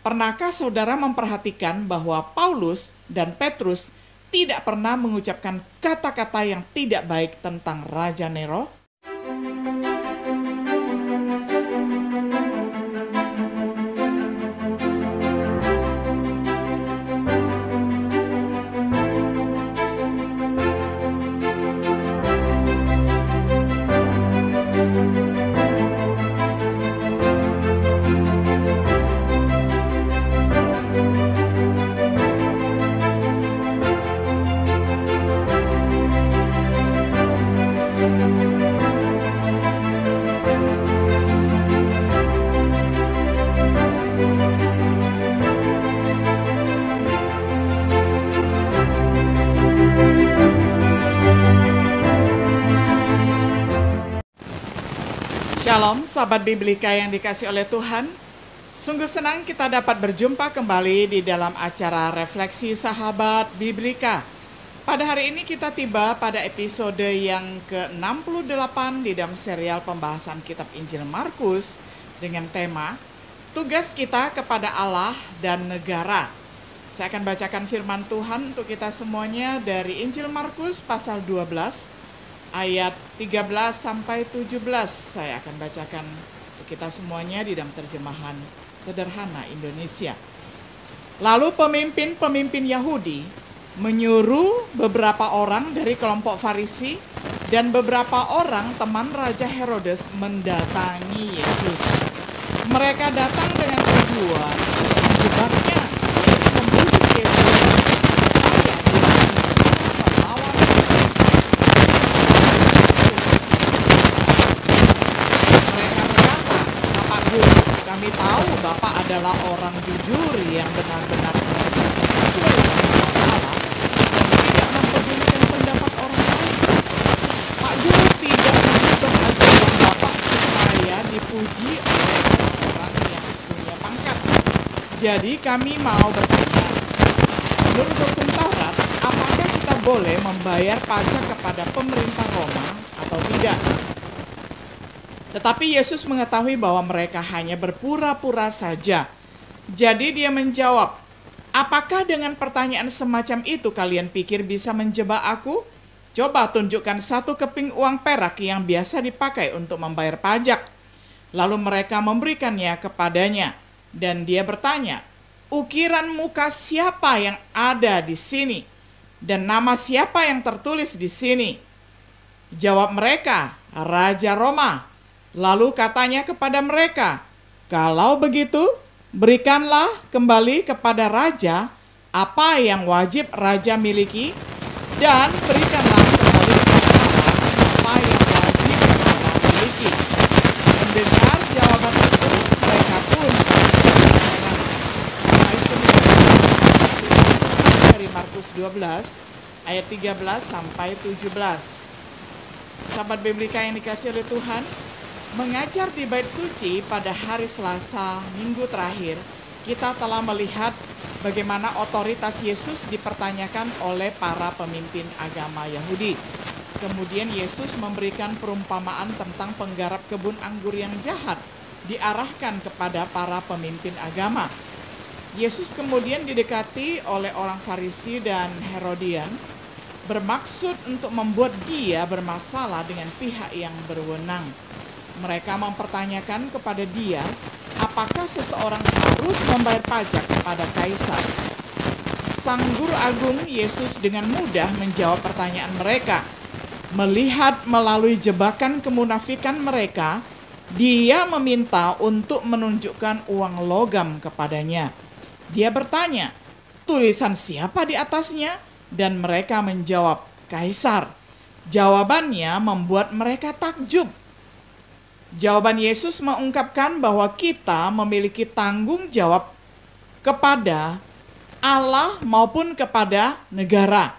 Pernahkah saudara memperhatikan bahwa Paulus dan Petrus tidak pernah mengucapkan kata-kata yang tidak baik tentang Raja Nero? Shalom, sahabat Biblika yang dikasih oleh Tuhan. Sungguh senang kita dapat berjumpa kembali di dalam acara Refleksi Sahabat Biblika. Pada hari ini kita tiba pada episode yang ke-68 di dalam serial pembahasan kitab Injil Markus dengan tema Tugas Kita Kepada Allah dan Negara. Saya akan bacakan firman Tuhan untuk kita semuanya dari Injil Markus pasal 12 ayat 13 sampai 17. Saya akan bacakan untuk kita semuanya di dalam terjemahan sederhana Indonesia. Lalu pemimpin-pemimpin Yahudi menyuruh beberapa orang dari kelompok Farisi dan beberapa orang teman Raja Herodes mendatangi Yesus. Mereka datang dengan tujuan menjebaknya, membunuh Yesus supaya dia melawan. Mereka berkata, "Bapak Guru, kami tahu Bapak adalah orang jujur yang benar-benar bekerja sesuai dengan Allah dan tidak mempedulikan pendapat orang lain. Pak Guru tidak mengubah ajaran Bapak supaya dipuji oleh orang yang punya pangkat. Jadi kami mau bertanya, menurut hukum Taurat, apakah kita boleh membayar pajak kepada pemerintah Roma atau tidak?" Tetapi Yesus mengetahui bahwa mereka hanya berpura-pura saja. Jadi dia menjawab, "Apakah dengan pertanyaan semacam itu kalian pikir bisa menjebak aku? Coba tunjukkan satu keping uang perak yang biasa dipakai untuk membayar pajak." Lalu mereka memberikannya kepadanya. Dan dia bertanya, "Ukiran muka siapa yang ada di sini? Dan nama siapa yang tertulis di sini?" Jawab mereka, "Raja Roma." Lalu katanya kepada mereka, "Kalau begitu, berikanlah kembali kepada raja apa yang wajib raja miliki, dan berikanlah kembali kepada Allah apa yang wajib Allah miliki." Mendengar jawaban itu, mereka pun heran. Dari Markus 12 ayat 13 sampai 17. Sahabat Biblika yang dikasih oleh Tuhan, mengajar di Bait Suci pada hari Selasa minggu terakhir, kita telah melihat bagaimana otoritas Yesus dipertanyakan oleh para pemimpin agama Yahudi. Kemudian Yesus memberikan perumpamaan tentang penggarap kebun anggur yang jahat diarahkan kepada para pemimpin agama. Yesus kemudian didekati oleh orang Farisi dan Herodian, bermaksud untuk membuat dia bermasalah dengan pihak yang berwenang. Mereka mempertanyakan kepada dia, apakah seseorang harus membayar pajak kepada kaisar. Sang Guru Agung Yesus dengan mudah menjawab pertanyaan mereka. Melihat melalui jebakan kemunafikan mereka, dia meminta untuk menunjukkan uang logam kepadanya. Dia bertanya, "Tulisan siapa di atasnya?" Dan mereka menjawab, "Kaisar." Jawabannya membuat mereka takjub. Jawaban Yesus mengungkapkan bahwa kita memiliki tanggung jawab kepada Allah maupun kepada negara.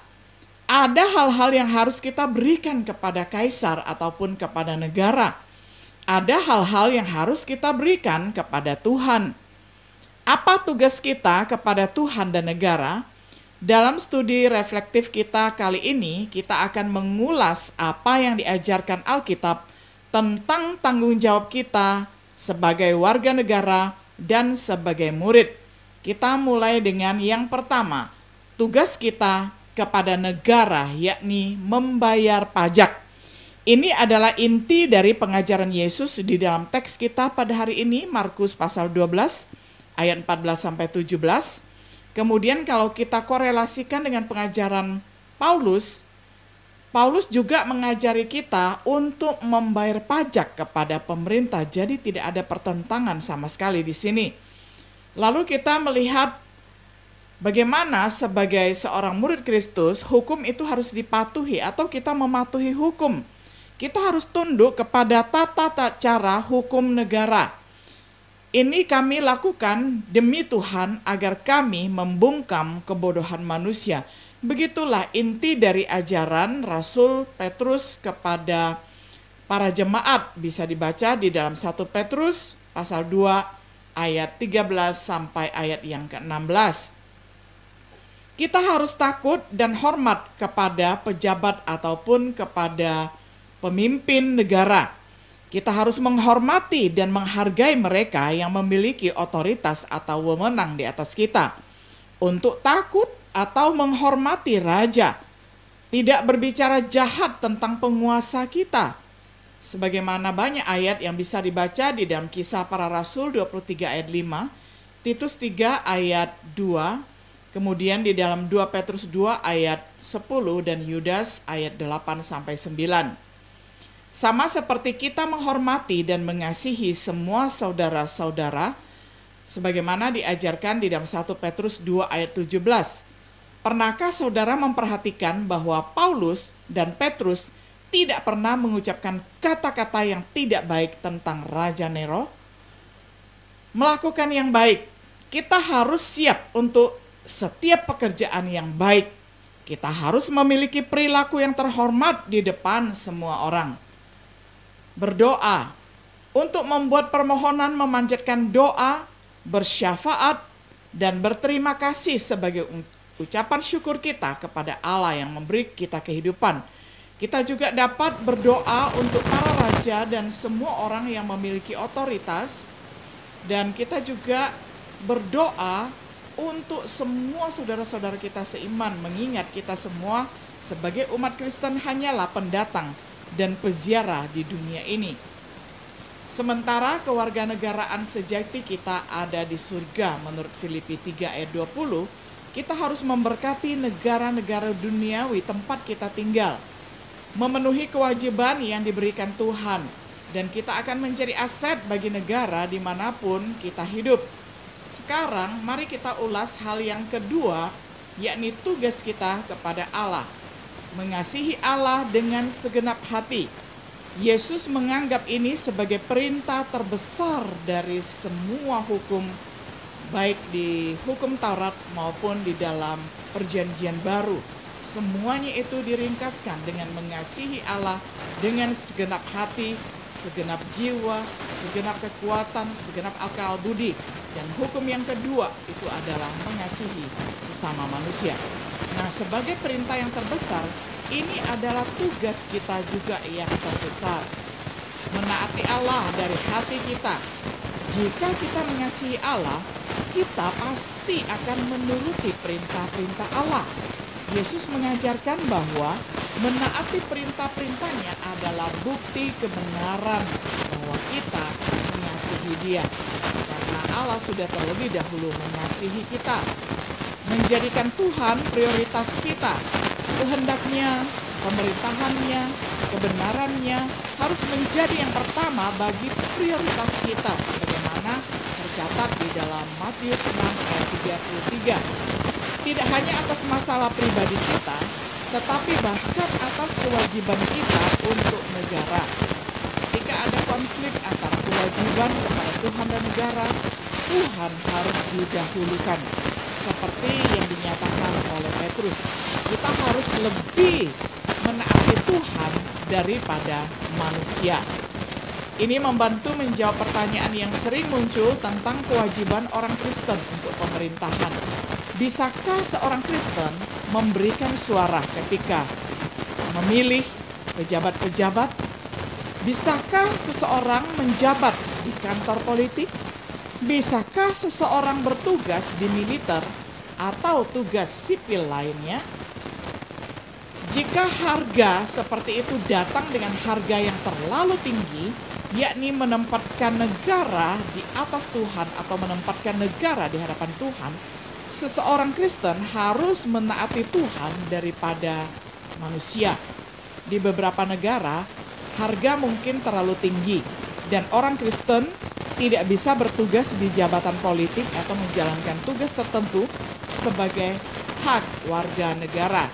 Ada hal-hal yang harus kita berikan kepada kaisar ataupun kepada negara. Ada hal-hal yang harus kita berikan kepada Tuhan. Apa tugas kita kepada Tuhan dan negara? Dalam studi reflektif kita kali ini, kita akan mengulas apa yang diajarkan Alkitab tentang tanggung jawab kita sebagai warga negara dan sebagai murid. Kita mulai dengan yang pertama, tugas kita kepada negara, yakni membayar pajak. Ini adalah inti dari pengajaran Yesus di dalam teks kita pada hari ini, Markus pasal 12 ayat 14-17. Kemudian kalau kita korelasikan dengan pengajaran Paulus juga mengajari kita untuk membayar pajak kepada pemerintah. Jadi tidak ada pertentangan sama sekali di sini. Lalu kita melihat bagaimana sebagai seorang murid Kristus, hukum itu harus dipatuhi atau kita mematuhi hukum. Kita harus tunduk kepada tata cara hukum negara. Ini kami lakukan demi Tuhan agar kami membungkam kebodohan manusia. Begitulah inti dari ajaran Rasul Petrus kepada para jemaat. Bisa dibaca di dalam 1 Petrus pasal 2 ayat 13 sampai ayat yang ke-16. Kita harus takut dan hormat kepada pejabat ataupun kepada pemimpin negara. Kita harus menghormati dan menghargai mereka yang memiliki otoritas atau wewenang di atas kita. Untuk takut atau menghormati raja, tidak berbicara jahat tentang penguasa kita. Sebagaimana banyak ayat yang bisa dibaca di dalam Kisah Para Rasul 23 ayat 5, Titus 3 ayat 2, kemudian di dalam 2 Petrus 2 ayat 10 dan Yudas ayat 8-9. Sama seperti kita menghormati dan mengasihi semua saudara-saudara, sebagaimana diajarkan di dalam 1 Petrus 2 ayat 17. Pernahkah saudara memperhatikan bahwa Paulus dan Petrus tidak pernah mengucapkan kata-kata yang tidak baik tentang Raja Nero? Melakukan yang baik, kita harus siap untuk setiap pekerjaan yang baik. Kita harus memiliki perilaku yang terhormat di depan semua orang. Berdoa, untuk membuat permohonan memanjatkan doa, bersyafaat, dan berterima kasih sebagai ucapan syukur kita kepada Allah yang memberi kita kehidupan. Kita juga dapat berdoa untuk para raja dan semua orang yang memiliki otoritas, dan kita juga berdoa untuk semua saudara-saudara kita seiman, mengingat kita semua sebagai umat Kristen hanyalah pendatang dan peziarah di dunia ini. Sementara kewarganegaraan sejati kita ada di surga menurut Filipi 3 ayat 20, kita harus memberkati negara-negara duniawi tempat kita tinggal, memenuhi kewajiban yang diberikan Tuhan, dan kita akan menjadi aset bagi negara dimanapun kita hidup. Sekarang mari kita ulas hal yang kedua, yakni tugas kita kepada Allah. Mengasihi Allah dengan segenap hati. Yesus menganggap ini sebagai perintah terbesar dari semua hukum, baik di hukum Taurat maupun di dalam Perjanjian Baru. Semuanya itu diringkaskan dengan mengasihi Allah dengan segenap hati, segenap jiwa, segenap kekuatan, segenap akal budi. Dan hukum yang kedua itu adalah mengasihi sesama manusia. Nah, sebagai perintah yang terbesar, ini adalah tugas kita juga yang terbesar. Menaati Allah dari hati kita. Jika kita mengasihi Allah, kita pasti akan menuruti perintah-perintah Allah. Yesus mengajarkan bahwa menaati perintah-perintahnya adalah bukti kebenaran bahwa kita mengasihi Dia. Karena Allah sudah terlebih dahulu mengasihi kita. Menjadikan Tuhan prioritas kita. Kehendaknya, pemerintahannya, kebenarannya harus menjadi yang pertama bagi prioritas kita, sebagaimana tercatat di dalam Matius 6 ayat 33. Tidak hanya atas masalah pribadi kita, tetapi bahkan atas kewajiban kita untuk negara. Ketika ada konflik antara kewajiban kepada Tuhan dan negara, Tuhan harus didahulukan. Seperti yang dinyatakan oleh Petrus, kita harus lebih menaati Tuhan daripada manusia. Ini membantu menjawab pertanyaan yang sering muncul tentang kewajiban orang Kristen untuk pemerintahan. Bisakah seorang Kristen memberikan suara ketika memilih pejabat-pejabat? Bisakah seseorang menjabat di kantor politik? Bisakah seseorang bertugas di militer atau tugas sipil lainnya? Jika harga seperti itu datang dengan harga yang terlalu tinggi, yakni menempatkan negara di atas Tuhan atau menempatkan negara di hadapan Tuhan, seseorang Kristen harus menaati Tuhan daripada manusia. Di beberapa negara, harga mungkin terlalu tinggi dan orang Kristen tidak bisa bertugas di jabatan politik atau menjalankan tugas tertentu sebagai hak warga negara.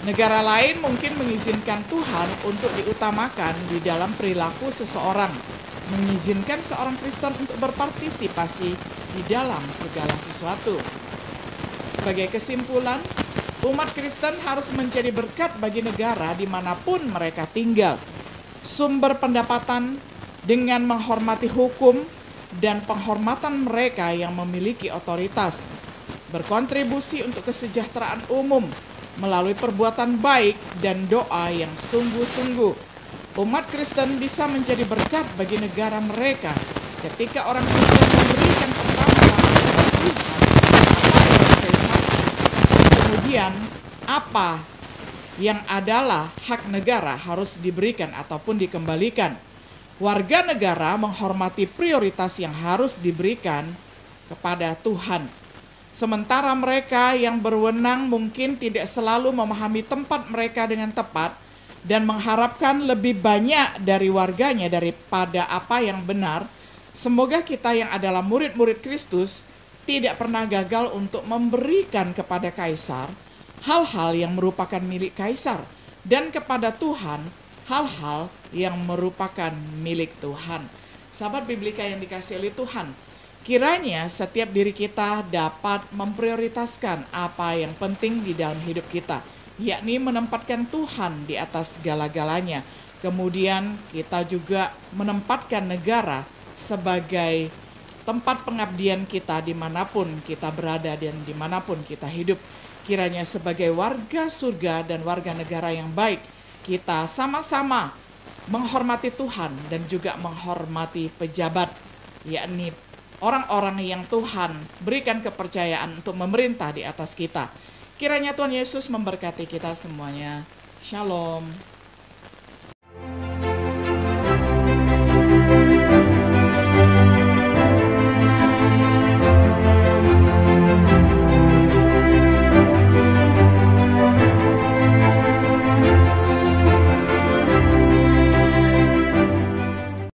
Negara lain mungkin mengizinkan Tuhan untuk diutamakan di dalam perilaku seseorang, mengizinkan seorang Kristen untuk berpartisipasi di dalam segala sesuatu. Sebagai kesimpulan, umat Kristen harus menjadi berkat bagi negara dimanapun mereka tinggal. Sumber pendapatan dengan menghormati hukum dan penghormatan mereka yang memiliki otoritas, berkontribusi untuk kesejahteraan umum melalui perbuatan baik dan doa yang sungguh-sungguh. Umat Kristen bisa menjadi berkat bagi negara mereka ketika orang Kristen memberikan pertama kepada Tuhan apa yang firman, kemudian apa yang adalah hak negara harus diberikan ataupun dikembalikan. Warga negara menghormati prioritas yang harus diberikan kepada Tuhan. Sementara mereka yang berwenang mungkin tidak selalu memahami tempat mereka dengan tepat dan mengharapkan lebih banyak dari warganya daripada apa yang benar. Semoga kita yang adalah murid-murid Kristus tidak pernah gagal untuk memberikan kepada Kaisar hal-hal yang merupakan milik Kaisar dan kepada Tuhan hal-hal yang merupakan milik Tuhan. Sahabat Biblika yang dikasihi oleh Tuhan, kiranya setiap diri kita dapat memprioritaskan apa yang penting di dalam hidup kita, yakni menempatkan Tuhan di atas segala-galanya. Kemudian kita juga menempatkan negara sebagai tempat pengabdian kita dimanapun kita berada dan dimanapun kita hidup. Kiranya sebagai warga surga dan warga negara yang baik, kita sama-sama menghormati Tuhan dan juga menghormati pejabat, yakni orang-orang yang Tuhan berikan kepercayaan untuk memerintah di atas kita. Kiranya Tuhan Yesus memberkati kita semuanya. Shalom.